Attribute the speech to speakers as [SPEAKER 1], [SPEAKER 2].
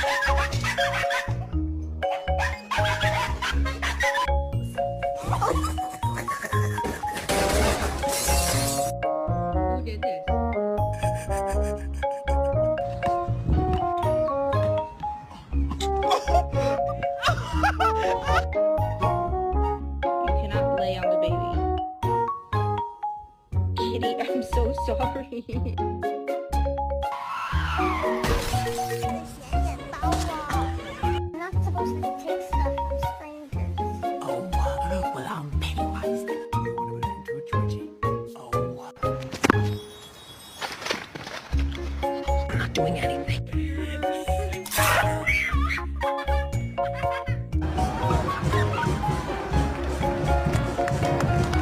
[SPEAKER 1] Who did this? You cannot lay on the baby. Kitty, I'm so sorry.
[SPEAKER 2] I'm not supposed to take stuff from strangers.
[SPEAKER 3] Oh, well, I'm Pennywise. Do you want to run into it, Georgie? Oh. I'm not doing anything.